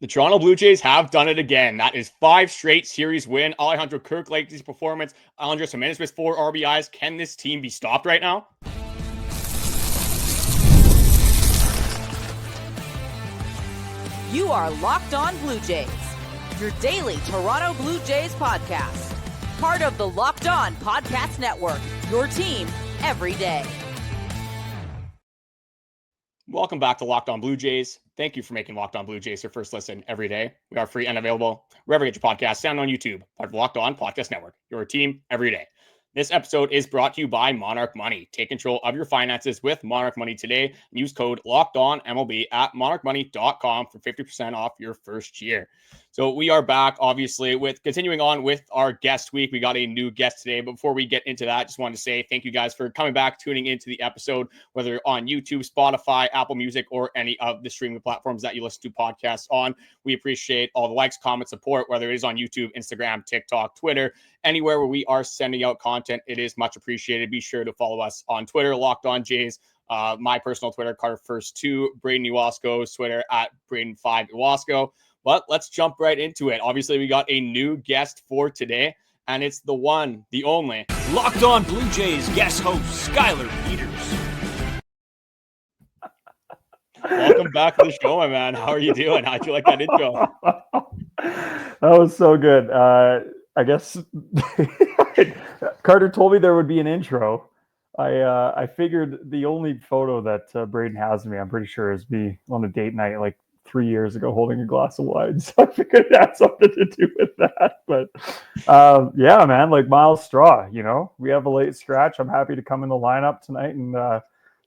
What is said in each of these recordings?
The Toronto Blue Jays have done it again. That is 5 straight series win. Alejandro Kirk liked his performance. Andrus Gimenez with 4 RBIs. Can this team be stopped right now? You are Locked On Blue Jays, your daily Toronto Blue Jays podcast. Part of the Locked On Podcast Network, your team every day. Welcome back to Locked On Blue Jays. Thank you for making Locked On Blue Jays your first listen every day. We are free and available wherever you get your podcasts. Sound on YouTube, part of the Locked On Podcast Network, your team every day. This episode is brought to you by Monarch Money. Take control of your finances with Monarch Money today. Use code LOCKEDONMLB at monarchmoney.com for 50% off your first year. So we are back, obviously, with continuing on with our guest week. We got a new guest today. But before we get into that, just wanted to say thank you guys for coming back, tuning into the episode, whether on YouTube, Spotify, Apple Music, or any of the streaming platforms that you listen to podcasts on. We appreciate all the likes, comments, support, whether it is on YouTube, Instagram, TikTok, Twitter, anywhere where we are sending out content. It is much appreciated. Be sure to follow us on Twitter, Locked On Jays. My personal Twitter, Carter1st2, Braden Iwasco's Twitter at Braden5Iwasco. But let's jump right into it. Obviously, we got a new guest for today, and it's the one, the only, Locked On Blue Jays guest host, Skylar Peters. Welcome back to the show, my man. How are you doing? How'd you like that intro? That was so good. I guess Carter told me there would be an intro. I figured the only photo that Braden has of me, I'm pretty sure, is me on a date night like 3 years ago holding a glass of wine. So I figured it had something to do with that. But yeah, man, like Miles Straw, you know, we have a late scratch. I'm happy to come in the lineup tonight and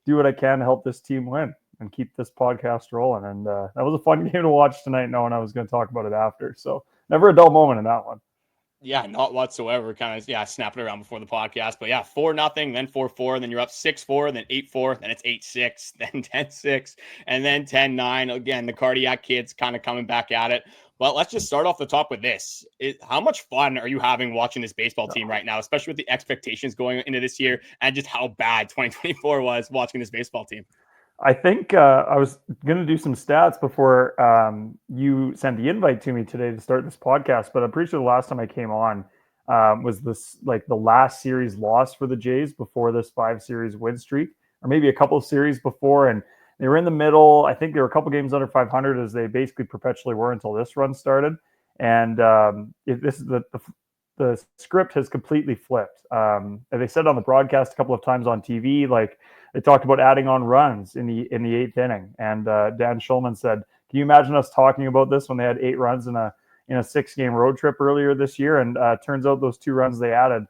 do what I can to help this team win and keep this podcast rolling. And that was a fun game to watch tonight, knowing I was going to talk about it after. So never a dull moment in that one. Yeah, not whatsoever. Kind of, snapping around before the podcast. But yeah, 4-0, then 4-4, then you're up 6-4, then 8-4, then it's 8-6, then 10-6, and then 10-9. Again, the cardiac kids kind of coming back at it. But let's just start off the top with this. How much fun are you having watching this baseball team right now, especially with the expectations going into this year and just how bad 2024 was watching this baseball team? I think I was going to do some stats before you sent the invite to me today to start this podcast, but I'm pretty sure the last time I came on was this like the last series loss for the Jays before this 5-series win streak, or maybe a couple of series before, and they were in the middle. I think they were a couple games under 500 as they basically perpetually were until this run started, and this is the script has completely flipped. And they said on the broadcast a couple of times on TV, like they talked about adding on runs in the 8th inning. And Dan Schulman said, "Can you imagine us talking about this when they had 8 runs in a 6-game road trip earlier this year?" And turns out those 2 runs they added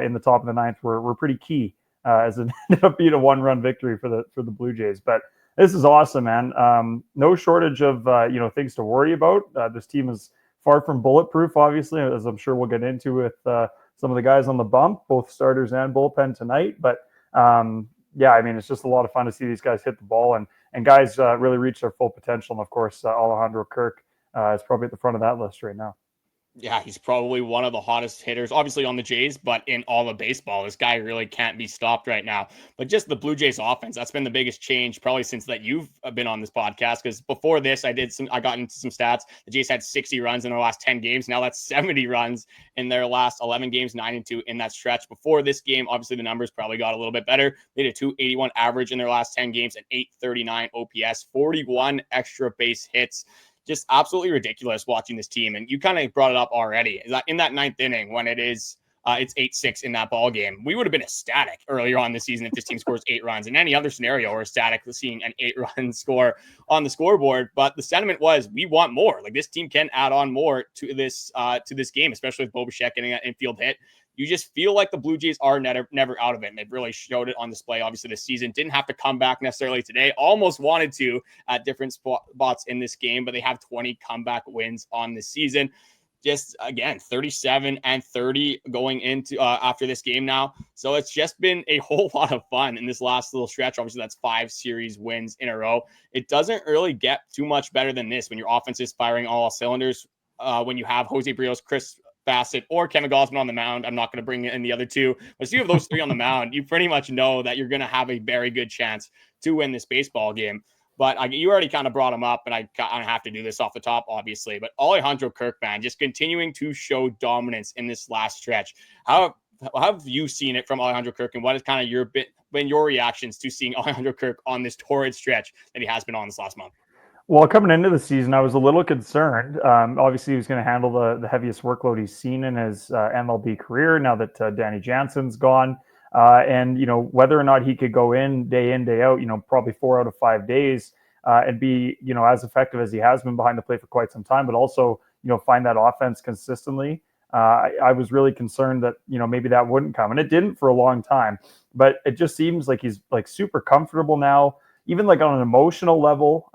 in the top of the 9th were pretty key, as it ended up being a 1-run victory for the Blue Jays. But this is awesome, man. No shortage of things to worry about. This team is far from bulletproof, obviously, as I'm sure we'll get into with some of the guys on the bump, both starters and bullpen tonight. But yeah, I mean, it's just a lot of fun to see these guys hit the ball and guys really reach their full potential. And of course, Alejandro Kirk is probably at the front of that list right now. Yeah, he's probably one of the hottest hitters, obviously on the Jays, but in all of baseball. This guy really can't be stopped right now. But just the Blue Jays offense, that's been the biggest change probably since that you've been on this podcast. Because before this, I got into some stats. The Jays had 60 runs in their last 10 games. Now that's 70 runs in their last 11 games, 9-2 in that stretch. Before this game, obviously the numbers probably got a little bit better. They had a 281 average in their last 10 games, an 839 OPS, 41 extra base hits. Just absolutely ridiculous watching this team. And you kind of brought it up already. Is that in that 9th inning when it's 8-6 in that ball game, we would have been ecstatic earlier on this season if this team scores 8 runs. In any other scenario, we're ecstatic seeing an 8-run score on the scoreboard. But the sentiment was we want more. Like this team can add on more to this game, especially with Bichette getting that infield hit. You just feel like the Blue Jays are never out of it. And they've really showed it on display, obviously, this season. Didn't have to come back necessarily today. Almost wanted to at different spots in this game, but they have 20 comeback wins on this season. Just, again, 37-30 going into after this game now. So it's just been a whole lot of fun in this last little stretch. Obviously, that's 5 series wins in a row. It doesn't really get too much better than this when your offense is firing all cylinders. When you have Jose Berrios, Chris Bassitt, or Kevin Gausman on the mound. I'm not going to bring in the other two, but if you have those 3 on the mound, you pretty much know that you're going to have a very good chance to win this baseball game. But you already kind of brought him up, and I kind of have to do this off the top, obviously. But Alejandro Kirk, man, just continuing to show dominance in this last stretch. How have you seen it from Alejandro Kirk, and what has kind of been your reactions to seeing Alejandro Kirk on this torrid stretch that he has been on this last month? Well, coming into the season, I was a little concerned. Obviously, he was going to handle the heaviest workload he's seen in his MLB career now that Danny Jansen's gone. And, whether or not he could go in, day out, probably 4 out of 5 days and be, as effective as he has been behind the plate for quite some time, but also, find that offense consistently. I was really concerned that, maybe that wouldn't come. And it didn't for a long time. But it just seems like he's like super comfortable now. Even like on an emotional level,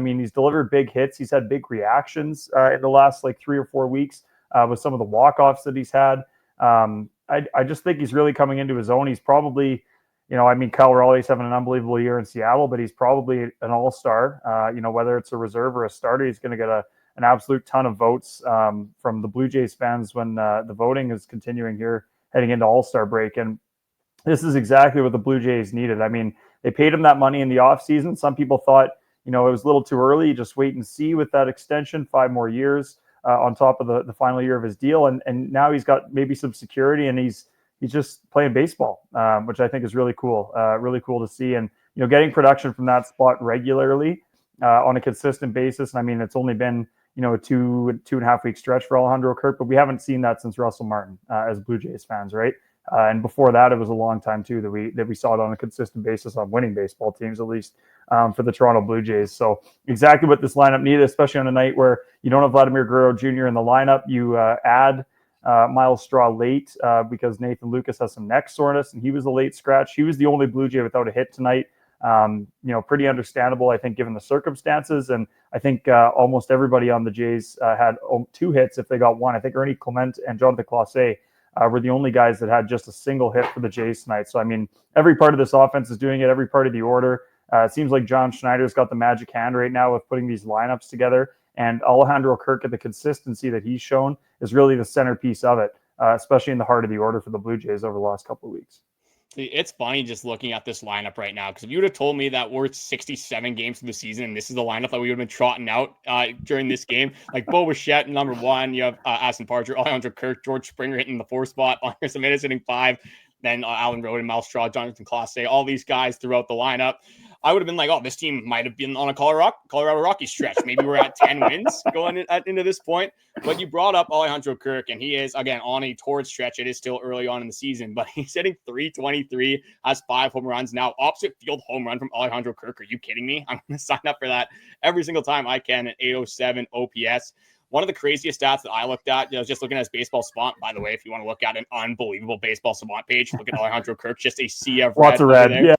he's delivered big hits. He's had big reactions in the last like 3 or 4 weeks with some of the walk-offs that he's had. I just think he's really coming into his own. He's probably, Kyle Raleigh's having an unbelievable year in Seattle, but he's probably an all-star. Whether it's a reserve or a starter, he's going to get an absolute ton of votes from the Blue Jays fans when the voting is continuing here heading into all-star break. And this is exactly what the Blue Jays needed. They paid him that money in the offseason. Some people thought, it was a little too early. Just wait and see with that extension, 5 more years on top of the final year of his deal. And now he's got maybe some security, and he's just playing baseball, which I think is really cool. Really cool to see. And, getting production from that spot regularly on a consistent basis. And it's only been, a 2.5 week stretch for Alejandro Kirk, but we haven't seen that since Russell Martin as Blue Jays fans, right? And before that, it was a long time too that we saw it on a consistent basis on winning baseball teams, at least for the Toronto Blue Jays. So exactly what this lineup needed, especially on a night where you don't have Vladimir Guerrero Jr. in the lineup. You add Miles Straw late because Nathan Lucas has some neck soreness, and he was a late scratch. He was the only Blue Jay without a hit tonight. Pretty understandable, I think, given the circumstances. And I think almost everybody on the Jays had 2 hits if they got one. I think Ernie Clement and Jonathan Clase were the only guys that had just a single hit for the Jays tonight. So, every part of this offense is doing it, every part of the order. It seems like John Schneider's got the magic hand right now with putting these lineups together. And Alejandro Kirk, and the consistency that he's shown is really the centerpiece of it, especially in the heart of the order for the Blue Jays over the last couple of weeks. It's funny just looking at this lineup right now, because if you would have told me that we're 67 games through the season and this is the lineup that we would have been trotting out during this game, like Bichette, number 1, you have Aston Parcher, Alejandro Kirk, George Springer hitting the 4 spot, Andrus Gimenez hitting 5, then Alan Roden, Miles Straw, Jonathan Clase, all these guys throughout the lineup. I would have been like, oh, this team might have been on a Colorado Rockies stretch. Maybe we're at 10 wins going into this point. But you brought up Alejandro Kirk, and he is, again, on a torrid stretch. It is still early on in the season, but he's hitting .323, has 5 home runs. Now, opposite field home run from Alejandro Kirk. Are you kidding me? I'm going to sign up for that every single time I can at 807 OPS. One of the craziest stats that I looked at, just looking at his baseball savant, by the way, if you want to look at an unbelievable baseball savant page, look at Alejandro Kirk, just a sea of red. Lots of red, yeah.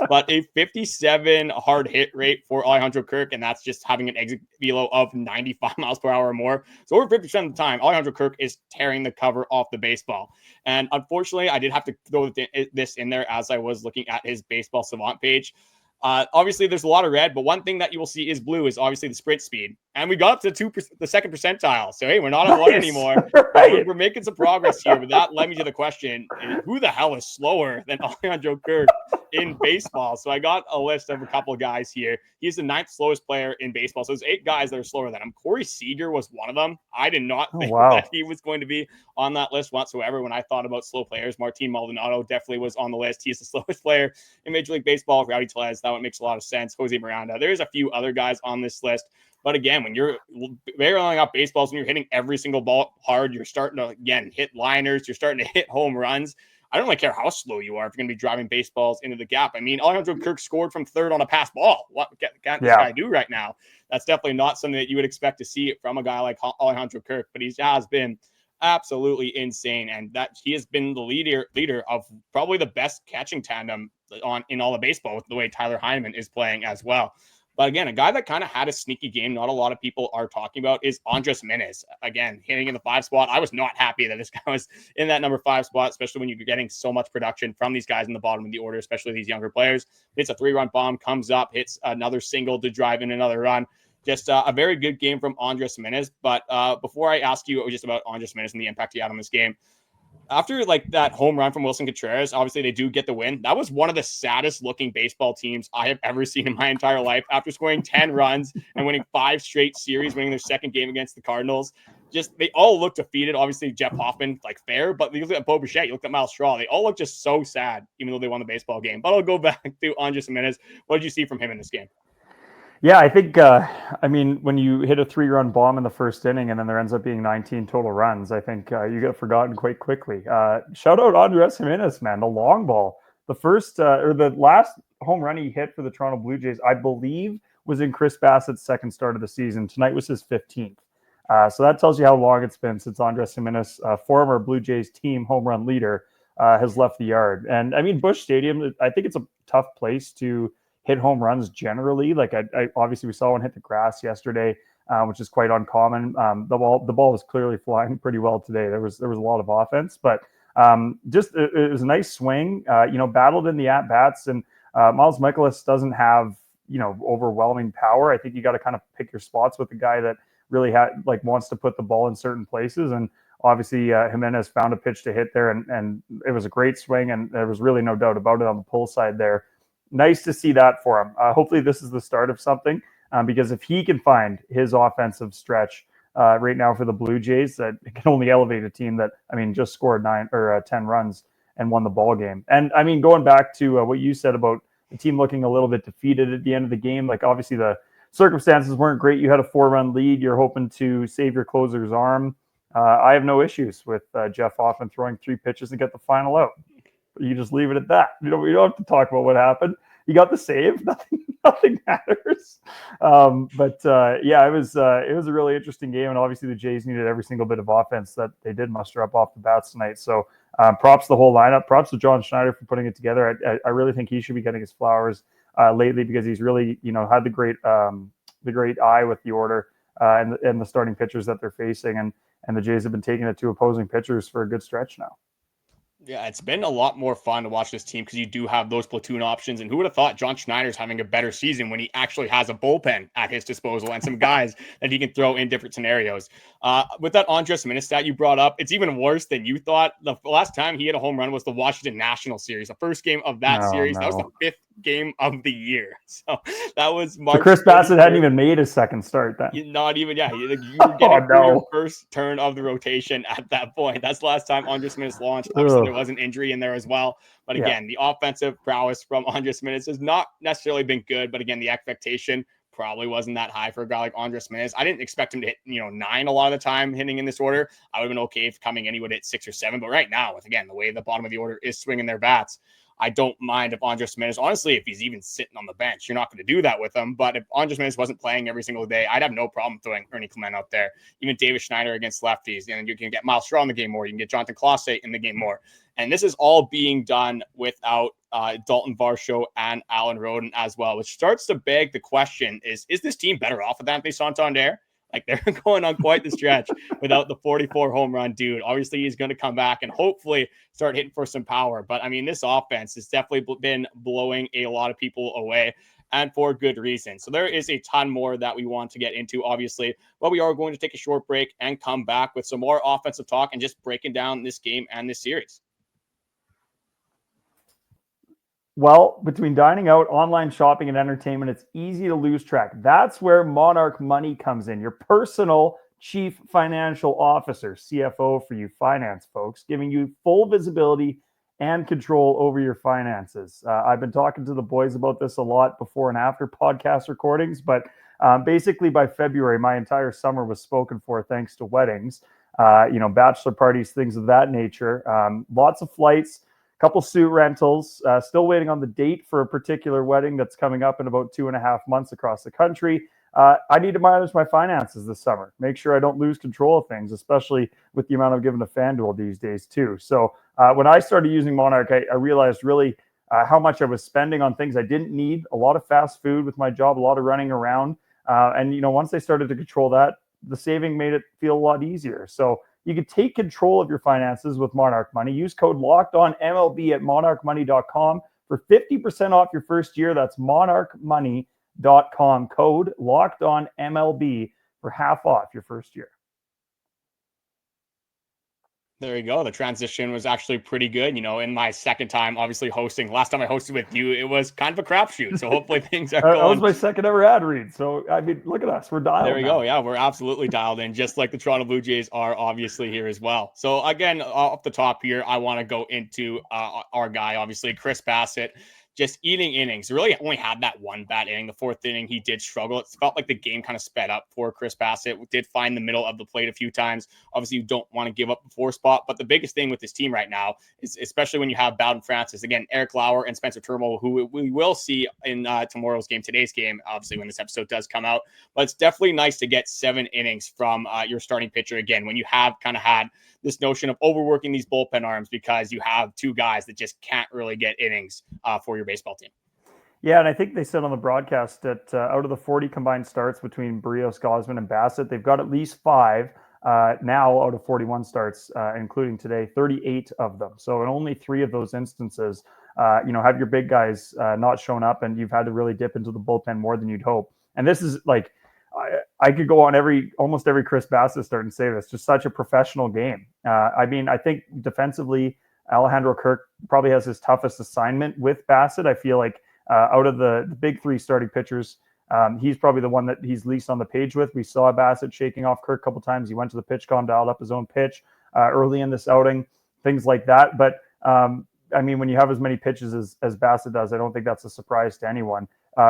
But a 57 hard hit rate for Alejandro Kirk, and that's just having an exit velo of 95 miles per hour or more. So over 50% of the time, Alejandro Kirk is tearing the cover off the baseball. And unfortunately, I did have to throw this in there as I was looking at his baseball savant page. Obviously, there's a lot of red, but one thing that you will see is blue is obviously the sprint speed. And we got up to the second percentile. So, hey, we're not on 1 anymore. Right. We're making some progress here. But that led me to the question, who the hell is slower than Alejandro Kirk in baseball? So I got a list of a couple of guys here. He's the 9th slowest player in baseball. So there's 8 guys that are slower than him. Corey Seager was one of them. I did not think that he was going to be on that list whatsoever when I thought about slow players. Martin Maldonado definitely was on the list. He's the slowest player in Major League Baseball. Rowdy Tellez, that one makes a lot of sense. Jose Miranda. There's a few other guys on this list. But again, when you're barreling up baseballs, when you're hitting every single ball hard, you're starting to, again, hit liners. You're starting to hit home runs. I don't really care how slow you are if you're going to be driving baseballs into the gap. Alejandro Kirk scored from third on a pass ball. What can this guy do right now? That's definitely not something that you would expect to see from a guy like Alejandro Kirk, but he has been absolutely insane. And that he has been the leader of probably the best catching tandem in all of baseball with the way Tyler Heineman is playing as well. But again, a guy that kind of had a sneaky game, not a lot of people are talking about, is Andrus Gimenez. Again, hitting in the 5 spot. I was not happy that this guy was in that number 5 spot, especially when you're getting so much production from these guys in the bottom of the order, especially these younger players. Hits a 3-run bomb, comes up, hits another single to drive in another run. Just a very good game from Andrus Gimenez. But before I ask you just about Andrus Gimenez and the impact he had on this game, after like that home run from Wilson Contreras, obviously they do get the win. That was one of the saddest looking baseball teams I have ever seen in my entire life. After scoring 10 runs and winning 5 straight series, winning their second game against the Cardinals, just they all look defeated. Obviously, Jeff Hoffman, like fair, but you look at Bo Bichette, you look at Miles Straw, they all look just so sad, even though they won the baseball game. But I'll go back to Andrus Gimenez. What did you see from him in this game? Yeah, I think, I mean, when you hit a 3-run bomb in the first inning and then there ends up being 19 total runs, I think you get forgotten quite quickly. Shout out Andrus Gimenez, man, the long ball. The first or the last home run he hit for the Toronto Blue Jays, I believe, was in Chris Bassitt's second start of the season. Tonight was his 15th. So that tells you how long it's been since Andrus Gimenez, former Blue Jays team home run leader, has left the yard. And I mean, Busch Stadium, I think it's a tough place to hit home runs generally. Like I obviously we saw one hit the grass yesterday, which is quite uncommon. The ball was clearly flying pretty well today. There was a lot of offense, but just it was a nice swing. Battled in the at bats, and Miles Mikolas doesn't have overwhelming power. I think you got to kind of pick your spots with the guy that really wants to put the ball in certain places. And obviously Gimenez found a pitch to hit there, and it was a great swing, and there was really no doubt about it on the pull side there. Nice to see that for him. Hopefully this is the start of something, because if he can find his offensive stretch right now for the Blue Jays, that it can only elevate a team that, I mean, just scored 9 or 10 runs and won the ball game. And I mean, going back to what you said about the team looking a little bit defeated at the end of the game, like obviously the circumstances weren't great. You had a 4-run lead. You're hoping to save your closer's arm. I have no issues with Jeff Hoffman throwing 3 pitches and get the final out. You just leave it at that. You don't have to talk about what happened. You got the save. Nothing matters. It was a really interesting game, and obviously the Jays needed every single bit of offense that they did muster up off the bats tonight. So props to the whole lineup. Props to John Schneider for putting it together. I really think he should be getting his flowers lately, because he's really had the great eye with the order and the starting pitchers that they're facing, and the Jays have been taking it to opposing pitchers for a good stretch now. Yeah, it's been a lot more fun to watch this team because you do have those platoon options. And who would have thought John Schneider's having a better season when he actually has a bullpen at his disposal and some guys that he can throw in different scenarios. With that Andrus Gimenez stat you brought up, it's even worse than you thought. The last time he hit a home run was the Washington National Series, the first game of that series. No. That was the 5th game of the year. So that was March. So Chris Bassitt hadn't even made his second start then. Not even, yeah. You were getting your first turn of the rotation at that point. That's the last time Andrus Gimenez launched. Obviously, there was an injury in there as well. But again, the offensive prowess from Andrus Gimenez has not necessarily been good. But again, the expectation probably wasn't that high for a guy like Andrus Gimenez. I didn't expect him to hit 9 a lot of the time hitting in this order. I would have been okay if coming in he would hit 6 or 7. But right now, with again the way the bottom of the order is swinging their bats, I don't mind if Andrus Gimenez, honestly, if he's even sitting on the bench, you're not going to do that with him. But if Andrus Gimenez wasn't playing every single day, I'd have no problem throwing Ernie out there. Even David Schneider against lefties. And you can get Miles Straw in the game more. You can get Jonathan Clase in the game more. And this is all being done without Daulton, Varsho, and Alan Roden as well, which starts to beg the question, is this team better off with Anthony Santander? Like, they're going on quite the stretch without the 44 home run dude. Obviously, he's going to come back and hopefully start hitting for some power. But, I mean, this offense has definitely been blowing a lot of people away, and for good reason. So there is a ton more that we want to get into, obviously. But we are going to take a short break and come back with some more offensive talk and just breaking down this game and this series. Well, between dining out, online shopping, and entertainment, it's easy to lose track. That's where Monarch Money comes in, your personal chief financial officer, CFO for you finance folks, giving you full visibility and control over your finances. I've been talking to the boys about this a lot before and after podcast recordings, but basically by February, my entire summer was spoken for thanks to weddings, bachelor parties, things of that nature. Lots of flights. Couple suit rentals, still waiting on the date for a particular wedding that's coming up in about 2.5 months across the country. I need to manage my finances this summer, make sure I don't lose control of things, especially with the amount I'm giving to FanDuel these days too. So when I started using Monarch, I realized really how much I was spending on things I didn't need, a lot of fast food with my job, a lot of running around. And once I started to control that, the saving made it feel a lot easier. So you can take control of your finances with Monarch Money. Use code LOCKEDONMLB at monarchmoney.com for 50% off your first year. That's monarchmoney.com. Code LOCKEDONMLB for half off your first year. There you go. The transition was actually pretty good. In my second time, obviously hosting. Last time I hosted with you, it was kind of a crapshoot. So hopefully things are That was going. my second ever ad read. So, I mean, look at us. We're dialed There we now. go. Yeah, we're absolutely dialed in, just like the Toronto Blue Jays are obviously here as well. So again, off the top here, I want to go into our guy, obviously Chris Bassitt, just eating innings. Really only had that one bad inning. The fourth inning, he did struggle. It felt like the game kind of sped up for Chris Bassitt. Did find the middle of the plate a few times. Obviously, you don't want to give up the 4 spot, but the biggest thing with this team right now is, especially when you have Bowden Francis, again, Eric Lauer and Spencer Turnbull, who we will see in today's game, obviously when this episode does come out. But it's definitely nice to get 7 innings from your starting pitcher again, when you have kind of had this notion of overworking these bullpen arms because you have 2 guys that just can't really get innings for your baseball team. Yeah, and I think they said on the broadcast that out of the 40 combined starts between Berrios, Gausman, and Bassitt, they've got at least 5 now out of 41 starts, including today, 38 of them. So in only 3 of those instances, have your big guys not shown up, and you've had to really dip into the bullpen more than you'd hope. And this is like, I could go on almost every Chris Bassitt start and say this, just such a professional game. I think defensively, Alejandro Kirk probably has his toughest assignment with Bassitt. I feel like out of the big 3 starting pitchers, he's probably the one that he's least on the page with. We saw Bassitt shaking off Kirk a couple times. He went to the pitch com, dialed up his own pitch early in this outing, things like that. But when you have as many pitches as Bassitt does, I don't think that's a surprise to anyone.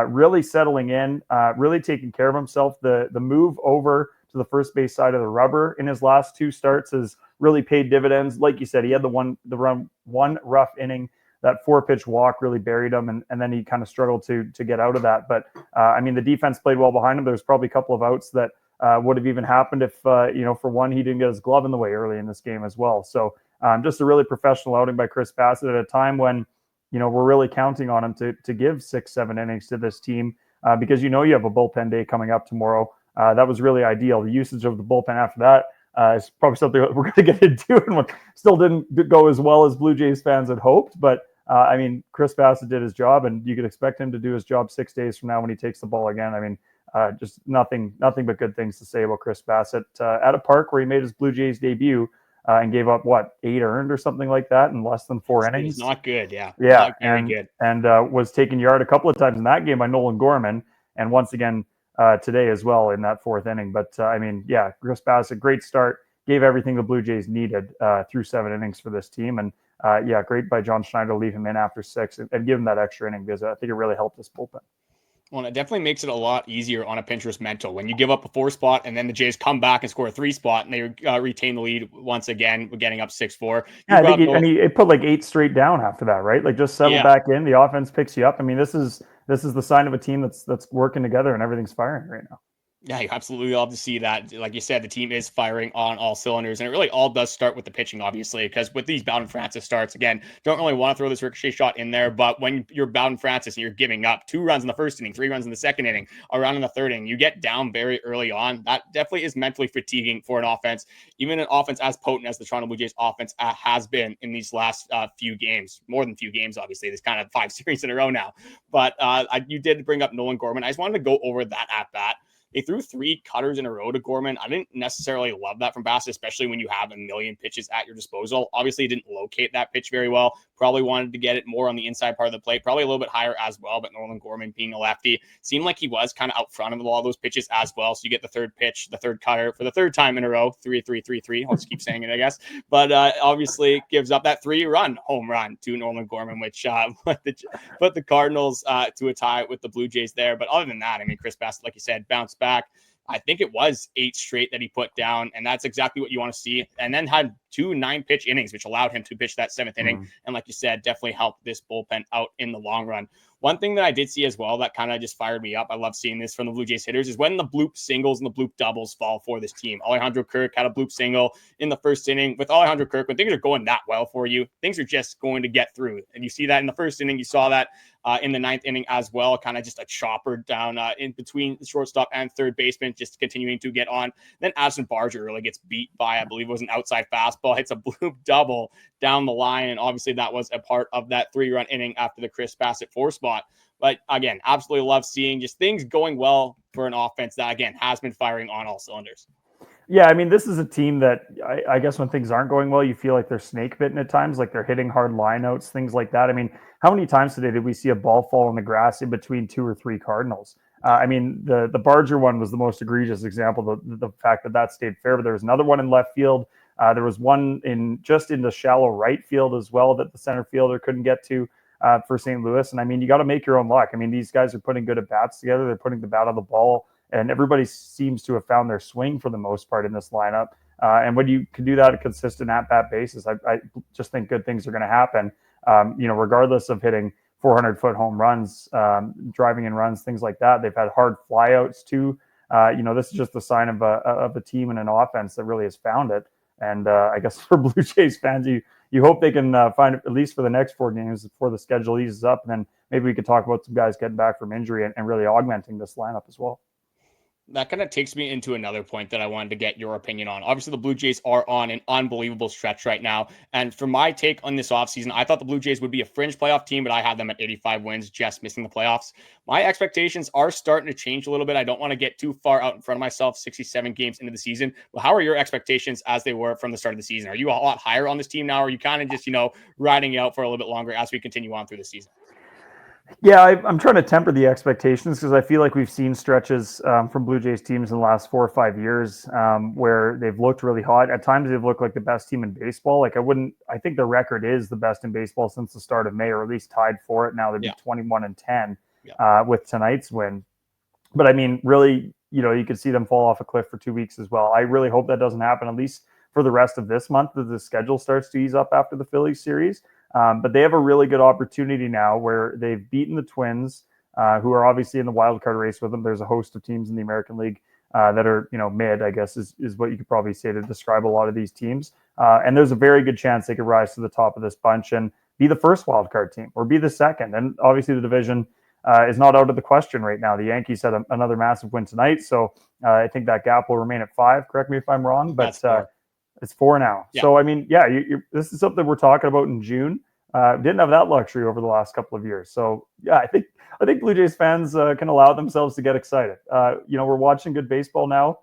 Really settling in, really taking care of himself. The move over to the first base side of the rubber in his last 2 starts has really paid dividends. Like you said, he had the one rough inning. That 4-pitch walk really buried him, and then he kind of struggled to get out of that. But the defense played well behind him. There's probably a couple of outs that would have even happened if for one, he didn't get his glove in the way early in this game as well. So just a really professional outing by Chris Bassitt at a time when we're really counting on him to give 6-7 innings to this team because you have a bullpen day coming up tomorrow. That was really ideal. The usage of the bullpen after that is probably something that we're going to get into, and still didn't go as well as Blue Jays fans had hoped. But Chris Bassitt did his job, and you could expect him to do his job 6 days from now when he takes the ball again. Just nothing but good things to say about Chris Bassitt at a park where he made his Blue Jays debut and gave up 8 earned or something like that in less than 4 innings. It's not good, yeah. Yeah, not very good. And was taken yard a couple of times in that game by Nolan Gorman, and once again today as well in that 4th inning. But Chris Bassitt, great start, gave everything the Blue Jays needed through 7 innings for this team, and great by John Schneider to leave him in after 6 and give him that extra inning because I think it really helped this bullpen. Well, it definitely makes it a lot easier on a pitcher's mental when you give up a 4 spot and then the Jays come back and score a 3 spot and they retain the lead once again, getting up 6-4. Yeah, I think he put 8 straight down after that, right? Just settle back in. The offense picks you up. This is the sign of a team that's working together and everything's firing right now. Yeah, you absolutely love to see that. Like you said, the team is firing on all cylinders, and it really all does start with the pitching, obviously, because with these Bowden Francis starts, again, don't really want to throw this ricochet shot in there, but when you're Bowden Francis and you're giving up 2 runs in the first inning, 3 runs in the second inning, a run in the third inning, you get down very early on. That definitely is mentally fatiguing for an offense, even an offense as potent as the Toronto Blue Jays offense has been in these last few games, more than few games, obviously. There's kind of 5 series in a row now, but you did bring up Nolan Gorman. I just wanted to go over that at bat. They threw 3 cutters in a row to Gorman. I didn't necessarily love that from Bassitt, especially when you have a million pitches at your disposal. Obviously, he didn't locate that pitch very well. Probably wanted to get it more on the inside part of the plate, probably a little bit higher as well. But Nolan Gorman being a lefty seemed like he was kind of out front of a lot of those pitches as well. So you get the third pitch, the third cutter for the 3rd time in a row, 3-3-3-3. I'll just keep saying it, I guess. But obviously gives up that 3-run home run to Nolan Gorman, which put the Cardinals to a tie with the Blue Jays there. But other than that, Chris Bassitt, like you said, bounced back. I think it was 8 straight that he put down, and that's exactly what you want to see. And then had 2 9-pitch innings, which allowed him to pitch that 7th inning. And like you said, definitely helped this bullpen out in the long run. One thing that I did see as well that kind of just fired me up, I love seeing this from the Blue Jays hitters, is when the bloop singles and the bloop doubles fall for this team. Alejandro Kirk had a bloop single in the 1st inning. With Alejandro Kirk, when things are going that well for you, things are just going to get through. And you see that in the 1st inning. You saw that in the 9th inning as well, kind of just a chopper down in between the shortstop and third baseman, just continuing to get on. Then Addison Barger really gets beat by, I believe it was an outside fastball, hits a bloop double down the line. And obviously that was a part of that 3-run inning after the Chris Bassitt 4 spot. But again, absolutely love seeing just things going well for an offense that, again, has been firing on all cylinders. Yeah, I mean, this is a team that I guess when things aren't going well, you feel like they're snake bitten at times, like they're hitting hard lineouts, things like that. I mean, how many times today did we see a ball fall in the grass in between 2 or 3 Cardinals? I mean, the Barger one was the most egregious example, the fact that stayed fair, but there was another one in left field. There was one in the shallow right field as well that the center fielder couldn't get to for St. Louis. And I mean, you got to make your own luck. I mean, these guys are putting good at bats together. They're putting the bat on the ball, and everybody seems to have found their swing for the most part in this lineup. And when you can do that at a consistent at-bat basis, I just think good things are going to happen, regardless of hitting 400-foot home runs, driving in runs, things like that. They've had hard flyouts too. This is just a sign of a team and an offense that really has found it. And I guess for Blue Jays fans, you hope they can find it at least for the next 4 games before the schedule eases up. And then maybe we could talk about some guys getting back from injury and really augmenting this lineup as well. That kind of takes me into another point that I wanted to get your opinion on. Obviously, the Blue Jays are on an unbelievable stretch right now. And for my take on this offseason, I thought the Blue Jays would be a fringe playoff team, but I had them at 85 wins, just missing the playoffs. My expectations are starting to change a little bit. I don't want to get too far out in front of myself 67 games into the season. Well, how are your expectations as they were from the start of the season? Are you a lot higher on this team now? Or are you kind of just, riding it out for a little bit longer as we continue on through the season? Yeah, I'm trying to temper the expectations because I feel like we've seen stretches from Blue Jays teams in the last 4 or 5 years where they've looked really hot. At times, they've looked like the best team in baseball. I think the record is the best in baseball since the start of May, or at least tied for it. Now they'd be 21-10 with tonight's win. But I mean, really, you could see them fall off a cliff for 2 weeks as well. I really hope that doesn't happen, at least for the rest of this month, that the schedule starts to ease up after the Phillies series. But they have a really good opportunity now where they've beaten the Twins, who are obviously in the wild card race with them. There's a host of teams in the American League that are, mid, I guess, is what you could probably say to describe a lot of these teams. And there's a very good chance they could rise to the top of this bunch and be the first wild card team or be the second. And obviously the division is not out of the question right now. The Yankees had another massive win tonight. So I think that gap will remain at 5. Correct me if I'm wrong, but it's 4 now. Yeah. So, I mean, this is something we're talking about in June. Didn't have that luxury over the last couple of years. So, I think Blue Jays fans can allow themselves to get excited. We're watching good baseball now.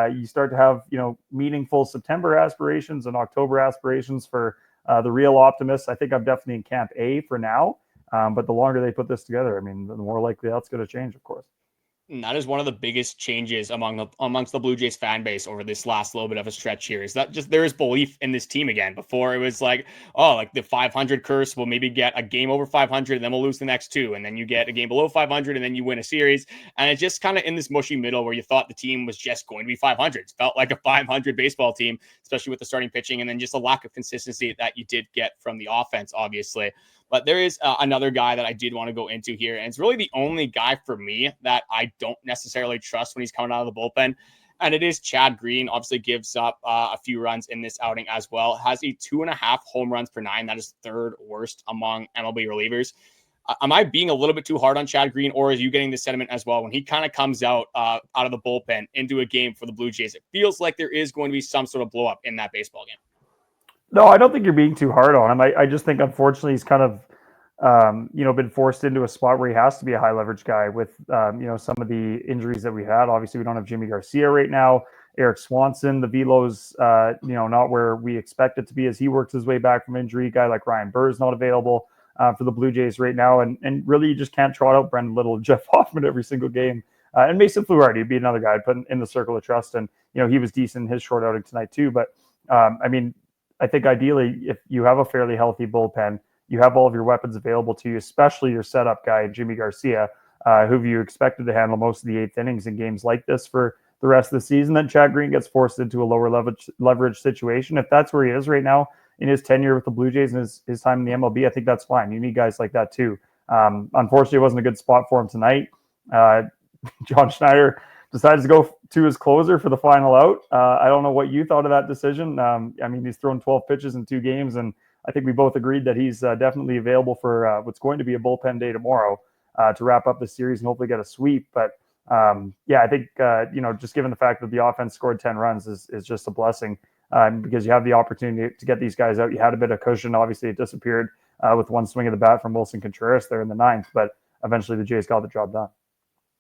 You start to have, meaningful September aspirations and October aspirations for the real optimists. I think I'm definitely in camp A for now. But the longer they put this together, I mean, the more likely that's going to change, of course. And that is one of the biggest changes amongst the Blue Jays fan base over this last little bit of a stretch here. Is that just there is belief in this team again? Before it was like, the 500 curse, we'll maybe get a game over 500, and then we'll lose the next 2, and then you get a game below 500, and then you win a series. And it's just kind of in this mushy middle where you thought the team was just going to be 500. It felt like a 500 baseball team, especially with the starting pitching, and then just a lack of consistency that you did get from the offense, obviously. But there is another guy that I did want to go into here, and it's really the only guy for me that I don't necessarily trust when he's coming out of the bullpen, and it is Chad Green. Obviously gives up a few runs in this outing as well. Has a 2.5 home runs per 9. That is 3rd worst among MLB relievers. Am I being a little bit too hard on Chad Green, or is you getting the sentiment as well when he kind of comes out of the bullpen into a game for the Blue Jays? It feels like there is going to be some sort of blow up in that baseball game. No, I don't think you're being too hard on him. I just think, unfortunately, he's kind of, been forced into a spot where he has to be a high leverage guy with, some of the injuries that we had. Obviously, we don't have Yimi Garcia right now. Erik Swanson, the velo's, not where we expect it to be as he works his way back from injury. A guy like Ryan Burr is not available for the Blue Jays right now. And really, you just can't trot out Brendan Little, Jeff Hoffman every single game. And Mason Fluharty would be another guy I'd put in the circle of trust. And, he was decent in his short outing tonight too. But, I think ideally, if you have a fairly healthy bullpen, you have all of your weapons available to you, especially your setup guy, Yimi Garcia, who you expected to handle most of the 8th innings in games like this for the rest of the season. Then Chad Green gets forced into a lower leverage situation. If that's where he is right now in his tenure with the Blue Jays and his time in the MLB, I think that's fine. You need guys like that too. Unfortunately, it wasn't a good spot for him tonight. John Schneider decides to go to his closer for the final out. I don't know what you thought of that decision. He's thrown 12 pitches in 2 games, and I think we both agreed that he's definitely available for what's going to be a bullpen day tomorrow to wrap up the series and hopefully get a sweep. But I think, just given the fact that the offense scored 10 runs is just a blessing because you have the opportunity to get these guys out. You had a bit of cushion. Obviously, it disappeared with one swing of the bat from Wilson Contreras there in the 9th, but eventually the Jays got the job done.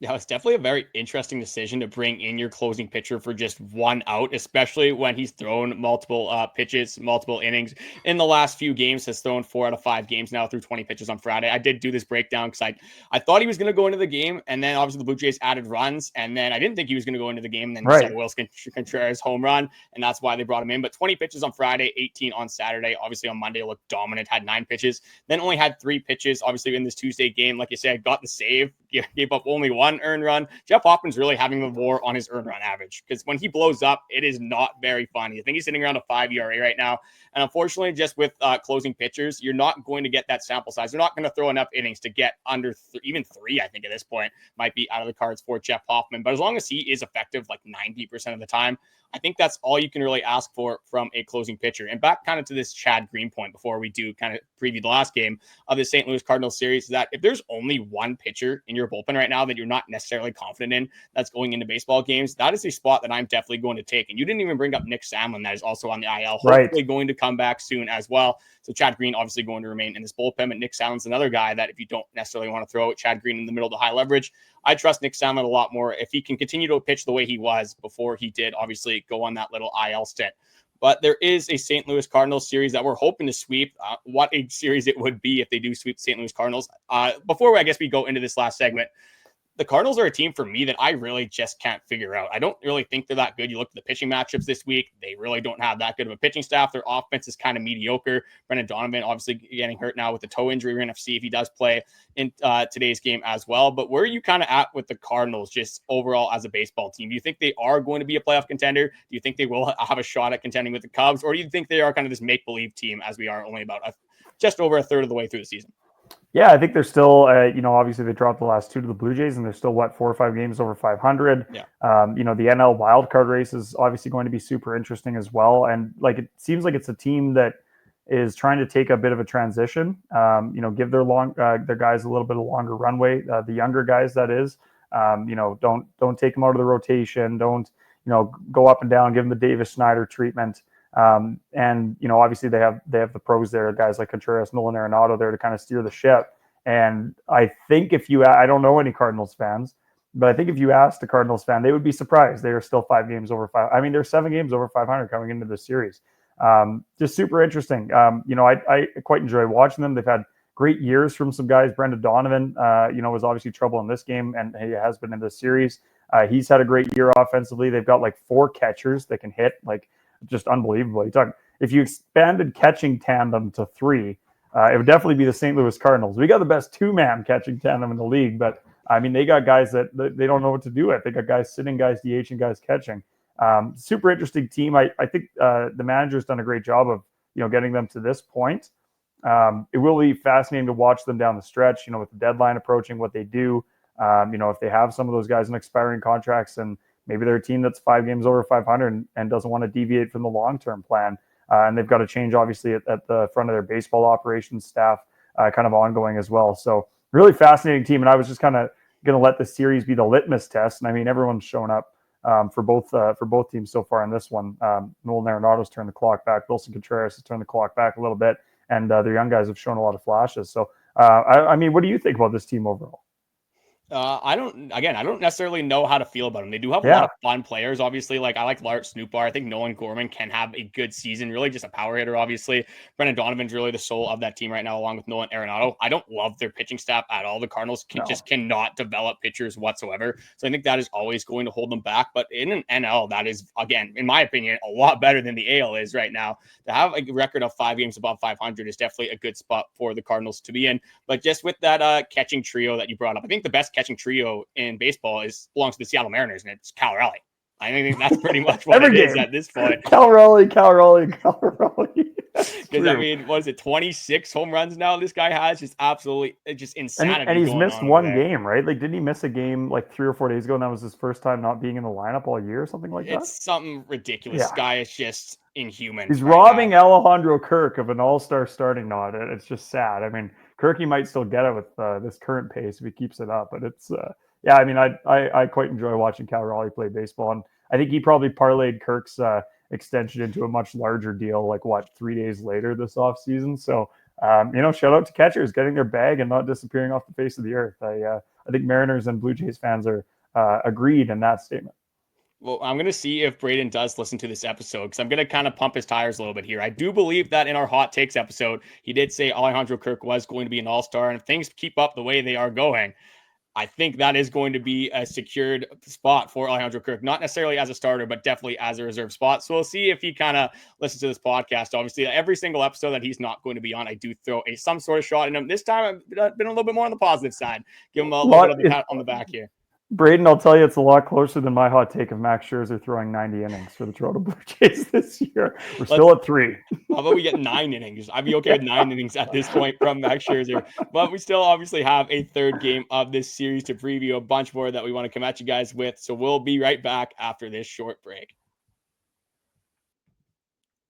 Yeah, it's definitely a very interesting decision to bring in your closing pitcher for just one out, especially when he's thrown multiple pitches, multiple innings in the last few games. Has thrown 4 out of 5 games now through 20 pitches on Friday. I did do this breakdown because I thought he was going to go into the game, and then obviously the Blue Jays added runs, and then I didn't think he was going to go into the game. And then Right. Wilson Contreras home run, and that's why they brought him in. But 20 pitches on Friday, 18 on Saturday. Obviously on Monday looked dominant, had 9 pitches, then only had 3 pitches. Obviously in this Tuesday game, like you said, got the save, gave up only 1 earned run. Jeff Hoffman's really having the war on his earned run average because when he blows up, it is not very funny. I think he's sitting around a 5 ERA right now. And unfortunately, just with closing pitchers, you're not going to get that sample size. They're not going to throw enough innings to get under even 3, I think at this point, might be out of the cards for Jeff Hoffman. But as long as he is effective like 90% of the time, I think that's all you can really ask for from a closing pitcher. And back kind of to this Chad Green point before we do kind of preview the last game of the St. Louis Cardinals series, is that if there's only one pitcher in your bullpen right now that you're not necessarily confident in that's going into baseball games, that is a spot that I'm definitely going to take. And you didn't even bring up Nick Samlin, that is also on the IL, hopefully going to come back soon as well. So Chad Green obviously going to remain in this bullpen, but Nick Samlin's another guy that if you don't necessarily want to throw Chad Green in the middle of the high leverage, I trust Nick Samlin a lot more if he can continue to pitch the way he was before he did obviously go on that little IL stint. But there is a St. Louis Cardinals series that we're hoping to sweep. What a series it would be if they do sweep the St. Louis Cardinals. Before I guess we go into this last segment, the Cardinals are a team for me that I really just can't figure out. I don't really think they're that good. You look at the pitching matchups this week, they really don't have that good of a pitching staff. Their offense is kind of mediocre. Brendan Donovan obviously getting hurt now with the toe injury. We're going to see if he does play in today's game as well. But where are you kind of at with the Cardinals just overall as a baseball team? Do you think they are going to be a playoff contender? Do you think they will have a shot at contending with the Cubs? Or do you think they are kind of this make-believe team as we are only about just over a third of the way through the season? Yeah, I think they're still, obviously they dropped the last 2 to the Blue Jays, and they're still, 4 or 5 games over 500. Yeah. The NL wildcard race is obviously going to be super interesting as well. And it seems like it's a team that is trying to take a bit of a transition, give their guys a little bit of longer runway, the younger guys, that is, don't take them out of the rotation. Don't, go up and down, give them the Davis Schneider treatment. Obviously they have the pros there, guys like Contreras, Nolan Arenado there to kind of steer the ship. And I think I don't know any Cardinals fans, but I think if you asked a Cardinals fan, they would be surprised. They are still 5 games over 5. I mean, they're 7 games over 500 coming into this series. Just super interesting. I quite enjoy watching them. They've had great years from some guys. Brendan Donovan, was obviously trouble in this game, and he has been in this series. He's had a great year offensively. They've got 4 catchers that can hit, just unbelievable. If you expanded catching tandem to 3, it would definitely be the St. Louis Cardinals. We got the best 2-man catching tandem in the league, but I mean, they got guys that they don't know what to do with. They got guys sitting, guys DHing, guys catching. Super interesting team. I think the manager's done a great job of getting them to this point. It will be fascinating to watch them down the stretch. With the deadline approaching, what they do. If they have some of those guys in expiring contracts, and maybe they're a team that's 5 games over 500 and doesn't want to deviate from the long-term plan. And they've got to change, obviously, at the front of their baseball operations staff, kind of ongoing as well. So really fascinating team. And I was just kind of going to let the series be the litmus test. And I mean, everyone's shown up for both teams so far in this one. Nolan Arenado's turned the clock back. Wilson Contreras has turned the clock back a little bit. And their young guys have shown a lot of flashes. So, I mean, what do you think about this team overall? I don't necessarily know how to feel about them. They do have a lot of fun players, obviously. I like Lart Snoopar. I think Nolan Gorman can have a good season. Really just a power hitter, obviously. Brendan Donovan's really the soul of that team right now, along with Nolan Arenado. I don't love their pitching staff at all. The Cardinals just cannot develop pitchers whatsoever. So I think that is always going to hold them back. But in an NL, that is, again, in my opinion, a lot better than the AL is right now. To have a record of 5 games above 500 is definitely a good spot for the Cardinals to be in. But just with that catching trio that you brought up, I think the best catching trio in baseball belongs to the Seattle Mariners, and it's Cal Raleigh. I think that's pretty much what it is at this point. Cal Raleigh. Because I mean, what is it, 26 home runs now this guy has? Just absolutely, just insanity. And he's missed one game, right? Didn't he miss a game 3 or 4 days ago, and that was his first time not being in the lineup all year or something like that? It's something ridiculous. This guy is just inhuman. He's robbing Alejandro Kirk of an all-star starting nod. It's just sad. I mean, Kirky might still get it with this current pace if he keeps it up, but it's I mean, I quite enjoy watching Cal Raleigh play baseball, and I think he probably parlayed Kirk's extension into a much larger deal 3 days later this offseason. So shout out to catchers getting their bag and not disappearing off the face of the earth. I think Mariners and Blue Jays fans are agreed in that statement. Well, I'm going to see if Braden does listen to this episode because I'm going to kind of pump his tires a little bit here. I do believe that in our hot takes episode, he did say Alejandro Kirk was going to be an all-star. And if things keep up the way they are going, I think that is going to be a secured spot for Alejandro Kirk, not necessarily as a starter, but definitely as a reserve spot. So we'll see if he kind of listens to this podcast. Obviously, every single episode that he's not going to be on, I do throw some sort of shot in him. This time, I've been a little bit more on the positive side. Give him a little bit of the pat on the back here. Braden, I'll tell you, it's a lot closer than my hot take of Max Scherzer throwing 90 innings for the Toronto Blue Jays this year. We're still at 3. How about we get 9 innings? I'd be okay with 9 innings at this point from Max Scherzer. But we still obviously have a third game of this series to preview, a bunch more that we want to come at you guys with. So we'll be right back after this short break.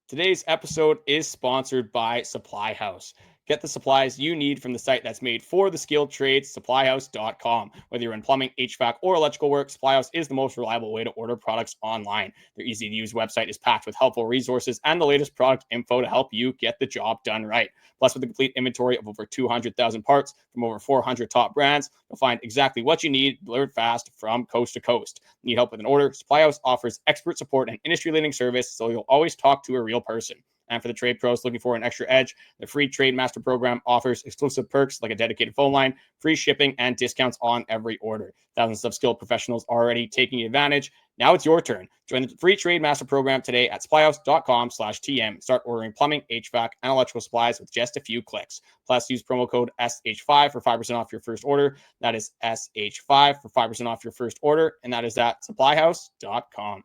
Today's episode is sponsored by Supply House. Get the supplies you need from the site that's made for the skilled trades, supplyhouse.com. Whether you're in plumbing, HVAC, or electrical work, Supply House is the most reliable way to order products online. Their easy-to-use website is packed with helpful resources and the latest product info to help you get the job done right. Plus, with a complete inventory of over 200,000 parts from over 400 top brands, you'll find exactly what you need delivered fast from coast to coast. Need help with an order? Supply House offers expert support and industry-leading service, so you'll always talk to a real person. And for the trade pros looking for an extra edge, the free Trade Master program offers exclusive perks like a dedicated phone line, free shipping, and discounts on every order. Thousands of skilled professionals already taking advantage. Now it's your turn. Join the free Trade Master program today at supplyhouse.com/TM. Start ordering plumbing, HVAC, and electrical supplies with just a few clicks. Plus, use promo code SH5 for 5% off your first order. That is SH5 for 5% off your first order, and that is at supplyhouse.com.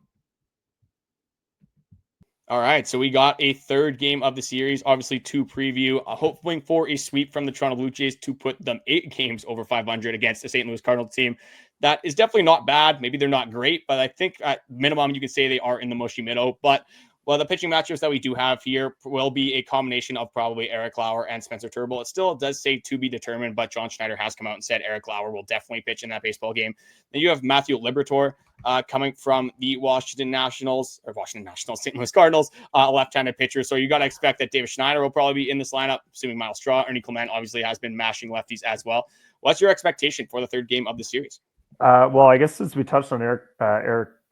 All right, so we got a third game of the series, obviously to preview, hoping for a sweep from the Toronto Blue Jays to put them 8 games over 500 against the St. Louis Cardinals team. That is definitely not bad. Maybe they're not great, but I think at minimum you could say they are in the mushy middle. But well, the pitching matchups that we do have here will be a combination of probably Erik Lauer and Spencer Turnbull. It still does say to be determined, but John Schneider has come out and said Erik Lauer will definitely pitch in that baseball game. Then you have Matthew Liberatore coming from the St. Louis Cardinals, left-handed pitcher. So you got to expect that David Schneider will probably be in this lineup, assuming Miles Straw. Ernie Clement obviously has been mashing lefties as well. What's your expectation for the third game of the series? Well, I guess since we touched on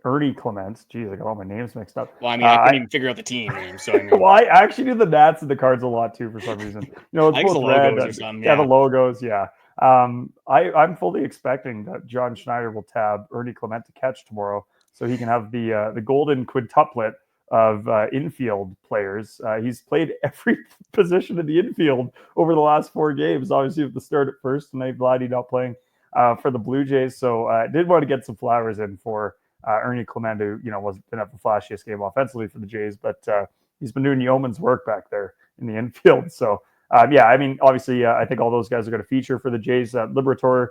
Ernie Clement. Geez, I got all my names mixed up. Well, I mean, I couldn't even figure out the team name. So I mean, well, I actually do the Nats and the Cards a lot too for some reason. It's both the logos red, or something. Yeah, the logos. Yeah. I'm fully expecting that John Schneider will tab Ernie Clement to catch tomorrow, so he can have the golden quintuplet of infield players. He's played every position in the infield over the last 4 games. Obviously, with the start at first, tonight, Vladimir not playing for the Blue Jays. So I did want to get some flowers in for Ernie Clement, who didn't have the flashiest game offensively for the Jays, but he's been doing yeoman's work back there in the infield. So obviously, I think all those guys are going to feature for the Jays. Liberatore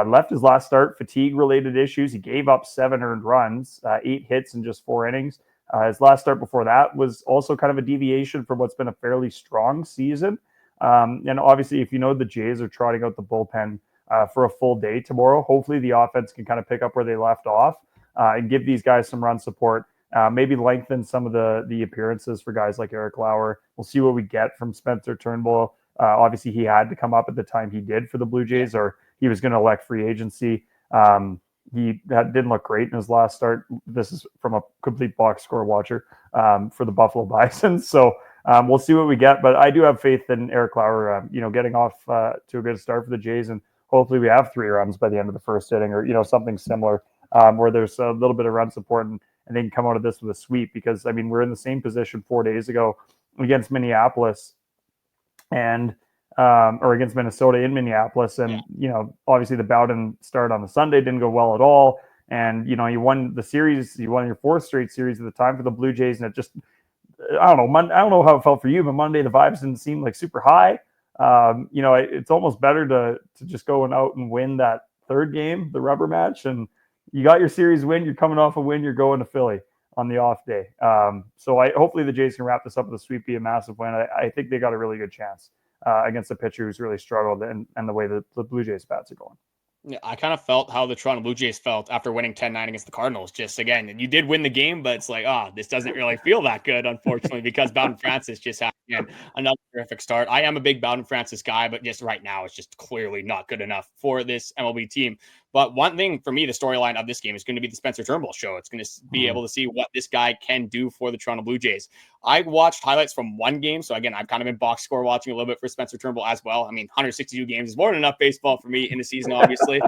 left his last start, fatigue-related issues. He gave up 7 earned runs, 8 hits in just 4 innings. His last start before that was also kind of a deviation from what's been a fairly strong season. And obviously, if the Jays are trotting out the bullpen for a full day tomorrow, hopefully the offense can kind of pick up where they left off and give these guys some run support. Maybe lengthen some of the appearances for guys like Erik Lauer. We'll see what we get from Spencer Turnbull. Obviously, he had to come up at the time he did for the Blue Jays, or he was going to elect free agency. He didn't look great in his last start. This is from a complete box score watcher for the Buffalo Bisons. So we'll see what we get. But I do have faith in Erik Lauer, getting off to a good start for the Jays. And hopefully we have 3 runs by the end of the first inning, or, something similar where there's a little bit of run support and they can come out of this with a sweep. Because, we're in the same position 4 days ago against Minneapolis and or against Minnesota in Minneapolis. And, obviously the Bowden start on the Sunday didn't go well at all. And, you won the series, you won your 4th straight series at the time for the Blue Jays. And it just, I don't know how it felt for you, but Monday, the vibes didn't seem like super high. It's almost better to just go out and win that 3rd game, the rubber match. And you got your series win, you're coming off a win, you're going to Philly on the off day. So hopefully the Jays can wrap this up with a sweep, be a massive win. I think they got a really good chance against a pitcher who's really struggled and the way that the Blue Jays bats are going. Yeah, I kind of felt how the Toronto Blue Jays felt after winning 10-9 against the Cardinals. Just again, you did win the game, but it's like, this doesn't really feel that good, unfortunately, because Bowden Francis just had again, another terrific start. I am a big Bowden Francis guy, but just right now, it's just clearly not good enough for this MLB team. But one thing for me, the storyline of this game is going to be the Spencer Turnbull show. It's going to be able to see what this guy can do for the Toronto Blue Jays. I watched highlights from one game. So again, I've kind of been box score watching a little bit for Spencer Turnbull as well. I mean, 162 games is more than enough baseball for me in the season, obviously.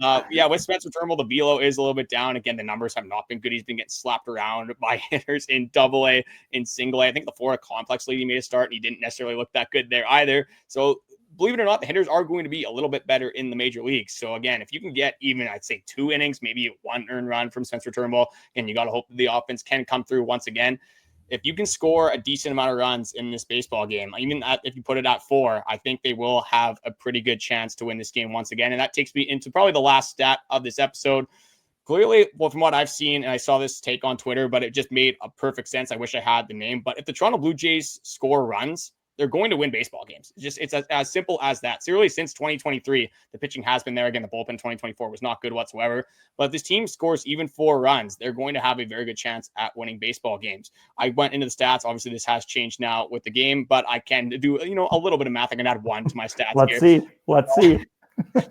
Yeah, with Spencer Turnbull, the velo is a little bit down. Again, the numbers have not been good. He's been getting slapped around by hitters in Double-A, in Single-A. I think the Florida Complex League he made a start, and he didn't necessarily look that good there either. So believe it or not, the hitters are going to be a little bit better in the major leagues. So again, if you can get even, I'd say 2 innings, maybe 1 earned run from Spencer Turnbull, and you got to hope that the offense can come through once again. If you can score a decent amount of runs in this baseball game, even if you put it at 4, I think they will have a pretty good chance to win this game once again. And that takes me into probably the last stat of this episode. Clearly, well, from what I've seen, and I saw this take on Twitter, but it just made a perfect sense. I wish I had the name. But if the Toronto Blue Jays score runs, they're going to win baseball games. It's as simple as that. So really, since 2023, the pitching has been there. Again, the bullpen 2024 was not good whatsoever. But if this team scores even 4 runs, they're going to have a very good chance at winning baseball games. I went into the stats. Obviously, this has changed now with the game, but I can do a little bit of math. I can add 1 to my stats. Let's see.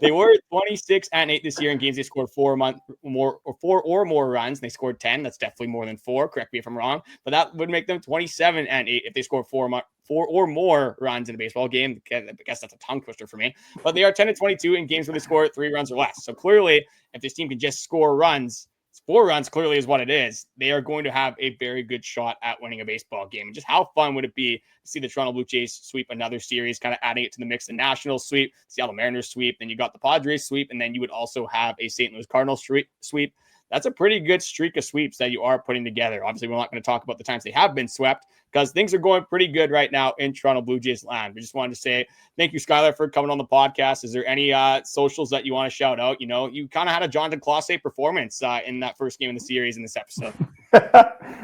They were 26-8 this year in games they scored 4 or more runs. They scored 10. That's definitely more than 4. Correct me if I'm wrong, but that would make them 27-8 if they score 4 or more runs in a baseball game. I guess that's a tongue twister for me, but they are 10-22 in games where they score 3 runs or less. So clearly, if this team can just score runs, 4 runs clearly is what it is. They are going to have a very good shot at winning a baseball game. And just how fun would it be to see the Toronto Blue Jays sweep another series, kind of adding it to the mix? The Nationals sweep, Seattle Mariners sweep, then you got the Padres sweep, and then you would also have a St. Louis Cardinals sweep. That's a pretty good streak of sweeps that you are putting together. Obviously, we're not going to talk about the times they have been swept because things are going pretty good right now in Toronto Blue Jays land. We just wanted to say thank you, Skylar, for coming on the podcast. Is there any socials that you want to shout out? You kind of had a Jonathan Clase performance in that first game of the series in this episode.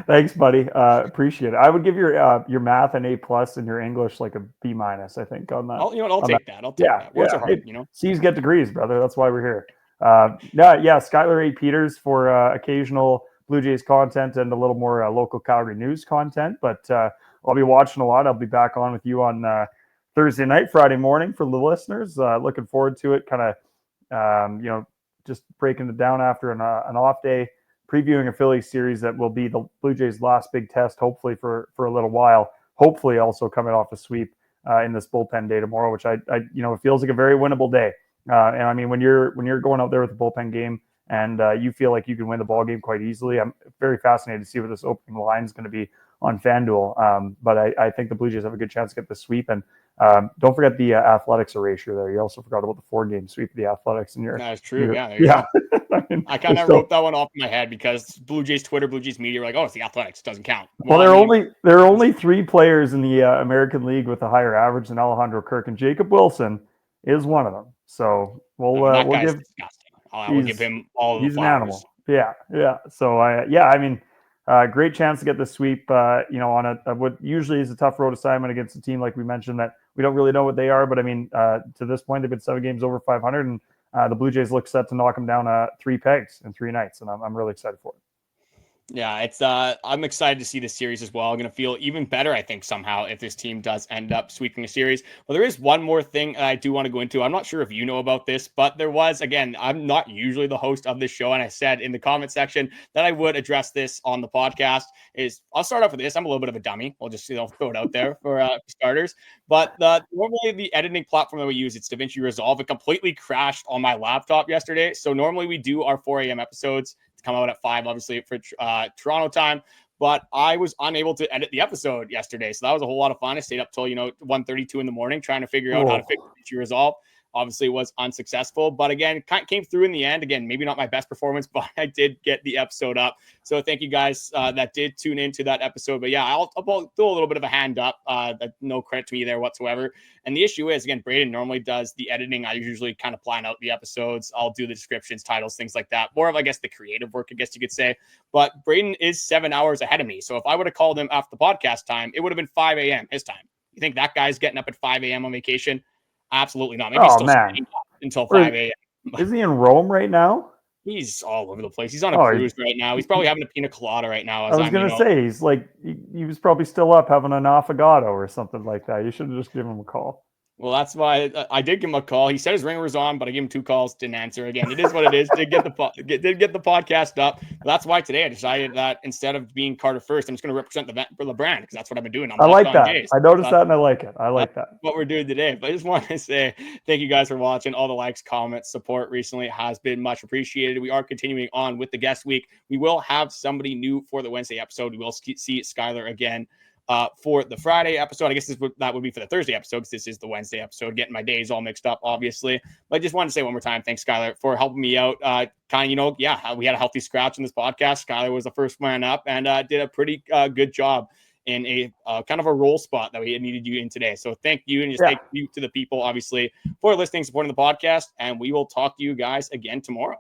Thanks, buddy. Appreciate it. I would give your math an A+ and your English like a B-, I think, on that. I'll take that. I'll take that. Words are hard, C's get degrees, brother. That's why we're here. Skylar Peters for occasional Blue Jays content and a little more local Calgary news content. But I'll be watching a lot. I'll be back on with you on Thursday night, Friday morning for the listeners. Looking forward to it. Kind of, just breaking it down after an off day, previewing a Philly series that will be the Blue Jays' last big test, hopefully for a little while. Hopefully, also coming off a sweep in this bullpen day tomorrow, which it feels like a very winnable day. And I mean, when you're going out there with a bullpen game and you feel like you can win the ball game quite easily, I'm very fascinated to see what this opening line is going to be on FanDuel. But I think the Blue Jays have a good chance to get the sweep. And don't forget the Athletics erasure there. You also forgot about the 4-game sweep of the Athletics. That's true. There you go. I kind of wrote that one off in my head because Blue Jays Twitter, Blue Jays media were like, it's the Athletics, doesn't count. Well, there are only 3 players in the American League with a higher average than Alejandro Kirk, and Jacob Wilson is one of them. So we'll give. Disgusting. I will give him all the flowers. He's an animal. Yeah. So great chance to get the sweep. On what usually is a tough road assignment against a team like we mentioned that we don't really know what they are. But I mean, to this point, they've been 7 games over 500, and the Blue Jays look set to knock them down 3 pegs in 3 nights, and I'm really excited for it. Yeah, it's I'm excited to see this series as well. I'm going to feel even better, I think, somehow if this team does end up sweeping a series. Well, there is one more thing I do want to go into. I'm not sure if you know about this, but there was, again, I'm not usually the host of this show, and I said in the comment section that I would address this on the podcast. I'll start off with this. I'm a little bit of a dummy. We'll just throw it out there for starters. But normally the editing platform that we use, it's DaVinci Resolve. It completely crashed on my laptop yesterday. So normally we do our 4 a.m. episodes come out at 5, obviously for Toronto time, but I was unable to edit the episode yesterday. So that was a whole lot of fun. I stayed up till 1:32 in the morning trying to figure out how to fix DaVinci Resolve. Obviously, it was unsuccessful, but again, came through in the end. Again, maybe not my best performance, but I did get the episode up. So thank you guys that did tune into that episode. But yeah, I'll do a little bit of a hand up. No credit to me there whatsoever. And the issue is, again, Braden normally does the editing. I usually kind of plan out the episodes. I'll do the descriptions, titles, things like that. More of, I guess, the creative work, I guess you could say. But Braden is 7 hours ahead of me. So if I would have called him after the podcast time, it would have been 5 a.m. his time. You think that guy's getting up at 5 a.m. on vacation? Absolutely not. Maybe he's still staying up until 5 a.m. Isn't he in Rome right now? He's all over the place. He's on a cruise right now. He's probably having a pina colada right now. I was going to say, he's like, he was probably still up having an affogato or something like that. You should have just given him a call. Well, that's why I did give him a call. He said his ringer was on, but I gave him 2 calls, didn't answer. Again, it is what it is. Did get the podcast up. That's why today I decided that instead of being Carter first, I'm just going to represent the brand because that's what I've been doing. I like that. I noticed that and I like it. I like that. What we're doing today. But I just want to say thank you guys for watching. All the likes, comments, support recently has been much appreciated. We are continuing on with the guest week. We will have somebody new for the Wednesday episode. We will see Skylar again. For the Friday episode. I guess that would be for the Thursday episode because this is the Wednesday episode. Getting my days all mixed up, obviously. But I just wanted to say one more time, thanks, Skylar, for helping me out. We had a healthy scratch in this podcast. Skylar was the first man up and did a pretty good job in a kind of a role spot that we needed you in today. So thank you, and thank you to the people, obviously, for listening, supporting the podcast. And we will talk to you guys again tomorrow.